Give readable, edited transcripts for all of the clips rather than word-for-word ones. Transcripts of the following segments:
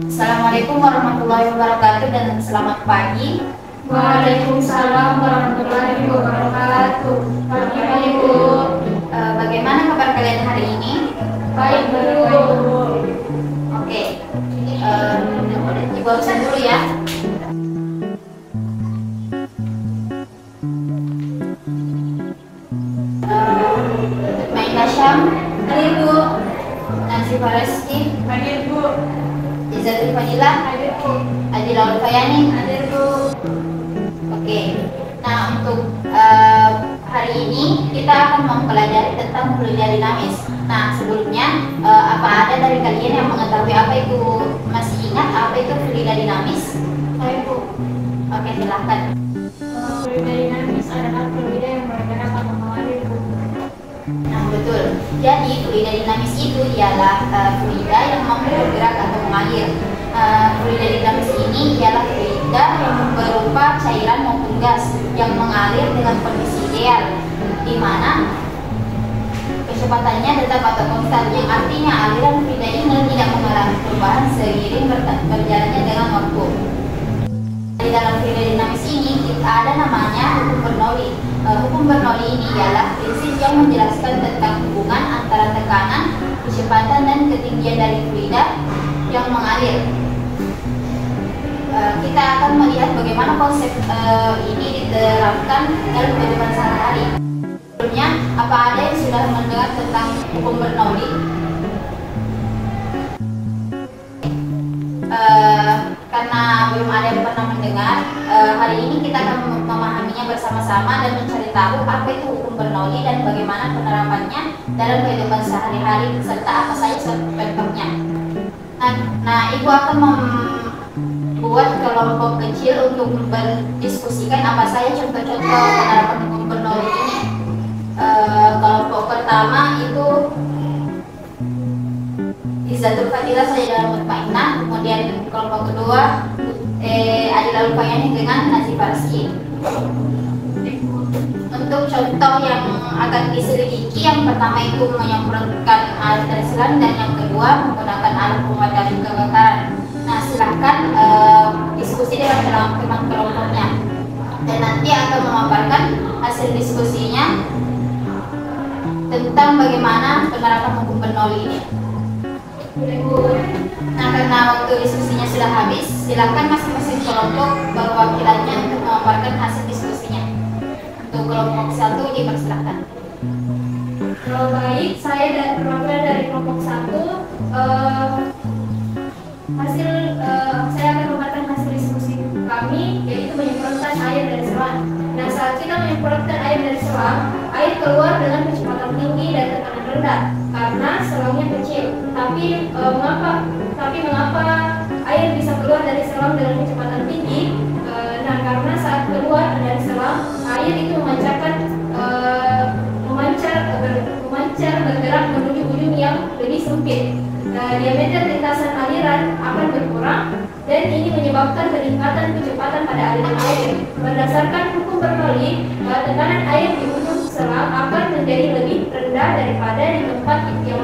Assalamualaikum warahmatullahi wabarakatuh dan selamat pagi. Waalaikumsalam warahmatullahi wabarakatuh. Pagi Ibu. Bagaimana kabar kalian hari ini? Baik Ibu. Oke, Ibu absen dulu ya. Main Syam, Hadir Bu. Nancy Fareski, Hadir Bu. Izatul Fadila, Hadir Bu. Adila Ulfayani. Hadir Bu. Oke, nah untuk hari ini kita akan mempelajari tentang fluida dinamis. Nah sebelumnya, apa ada dari kalian yang mengetahui apa itu, masih ingat apa itu fluida dinamis? Baik Bu. Oke, silahkan. Fluida dinamis adalah fluida yang bergerak atau mengalir Bu. Nah betul, jadi fluida dinamis itu ialah fluida yang mampu bergerak atau mengalir. Fluida dinamis ini ialah fluida yang berupa cairan maupun gas yang mengalir dengan kondisi ideal, di mana kecepatannya tetap atau konstan, yang artinya aliran fluida ini tidak mengalami perubahan seiring berjalannya dengan waktu. Di dalam fluida dinamis ini kita ada namanya hukum Bernoulli. Hukum Bernoulli ini ialah prinsip yang menjelaskan tentang hubungan antara tekanan, kecepatan, dan ketinggian dari fluida yang mengalir. Kita akan melihat bagaimana konsep ini diterapkan dalam kehidupan sehari-hari. Sebelumnya, apa ada yang sudah mendengar tentang hukum Bernoulli? Karena belum ada yang pernah mendengar, hari ini kita akan memahaminya bersama-sama dan mencari tahu apa itu hukum Bernoulli dan bagaimana penerapannya dalam kehidupan sehari-hari serta apa saja contohnya. Nah, Ibu akan membuat kelompok kecil untuk berdiskusikan apa saja contoh-contoh penerapan hukum Bernoulli ini. Kelompok pertama itu Izatul Fadila saja dalam mutmainah, kemudian kelompok kedua Adila Ulfayani dengan Nazif Fareski. Untuk contoh yang akan diselidiki, yang pertama itu menyemprotkan air dari selang dan yang kedua menggunakan alat pemadam kebakaran. Nah silahkan diskusi dengan teman-teman kelompoknya dan nanti akan memaparkan hasil diskusinya tentang bagaimana penerapan hukum Bernoulli ini. Nah karena waktu diskusinya sudah habis, silakan masing-masing kelompok perwakilannya untuk memaparkan hasil diskusinya. Untuk kelompok satu dipersilakan. Baik, saya dan perwakilan dari kelompok 1 saya akan memaparkan hasil diskusi kami, yaitu menyemprotkan air dari selang. Nah saat kita menyemprotkan air dari selang, air keluar dengan kecepatan tinggi dan tekanan rendah karena selangnya kecil. Tapi mengapa air bisa keluar dari selang dengan kecepatan tinggi? Nah karena saat keluar dari selang, air itu memancar bergerak menuju ujung yang lebih sempit. Diameter lintasan aliran akan berkurang dan ini menyebabkan peningkatan kecepatan pada aliran air. Berdasarkan hukum Bernoulli, tekanan air di ujung selang akan menjadi lebih rendah daripada di tempat yang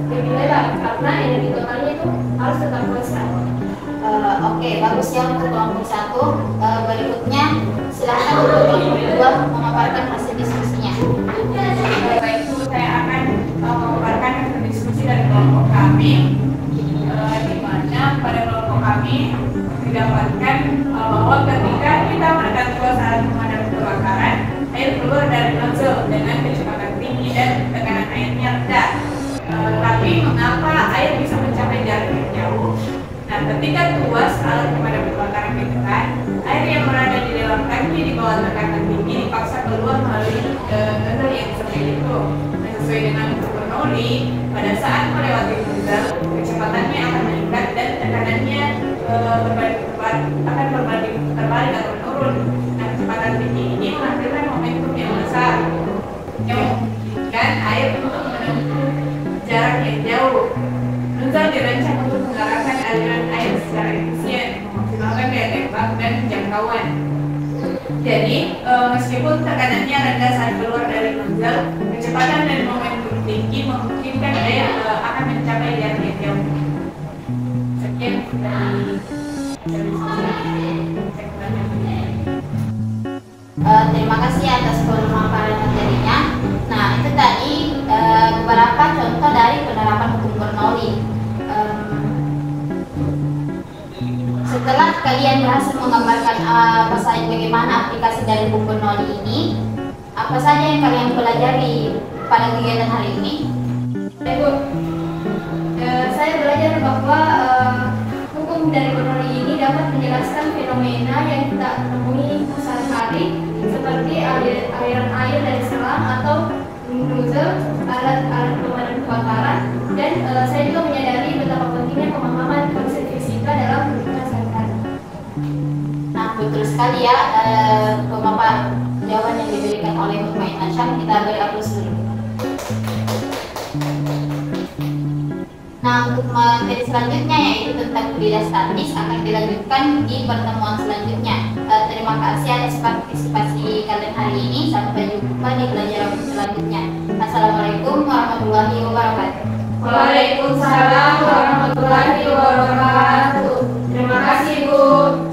lebih lebar karena energi totalnya itu harus tetap konstan. Oke, bagus ya untuk kelompok satu. Berikutnya silahkan untuk kelompok dua memaparkan hasil diskusinya. Baik, itu saya akan memaparkan hasil diskusi dari kelompok kami, di mana pada kelompok kami didapatkan bahwa ketika kita menekan tuas alat pemadam kebakaran, air keluar dari nozzle dengan kecepatan tinggi dan tekanan airnya rendah. Tapi mengapa air bisa mencapai jarak yang jauh? Nah, ketika tuas alat pemadam kebakaran ditekan, air yang berada di dalam tangki di bawah tekanan tinggi dipaksa keluar melalui nozzle yang seperti itu. Nah, sesuai dengan hukum Bernoulli, pada saat melewati nozzle, kecepatannya akan meningkat dan tekanannya akan terbalik atau menurun. Nah, kecepatan tinggi ini menghasilkan momentum yang besar yang memungkinkan air untuk menempuh jarak yang jauh. Nozzle dirancang untuk mengarahkan aliran air secara efisien, memaksimalkan daya tembak dan jangkauan. Jadi, meskipun tekanannya rendah saat keluar dari nozzle, kecepatan dan momentum tinggi memungkinkan air akan mencapai jarak yang jauh. Sekian. kalian berhasil menggambarkan apa saja bagaimana aplikasi dari buku Noli ini, apa saja yang kalian pelajari pada kegiatan hari ini? Ibu, saya belajar bahwa hukum dari Bernoulli ini dapat menjelaskan fenomena yang kita temui sehari-hari seperti aliran air dari selang atau nozzle, alat pemadam kebakaran, dan saya juga menyadari betapa pentingnya pemahaman konsep fisika dalam kehidupan sehari-hari. Nah, betul sekali ya, pemaparan jawaban yang diberikan oleh Mutmainah Syam. Kita beri aplaus dulu. Nah, untuk materi selanjutnya yaitu tentang kuliah statis akan dilanjutkan di pertemuan selanjutnya. Terima kasih atas partisipasi kalian hari ini. Sampai jumpa di pelajaran selanjutnya. Assalamualaikum warahmatullahi wabarakatuh. Waalaikumsalam warahmatullahi wabarakatuh. Terima kasih, Bu.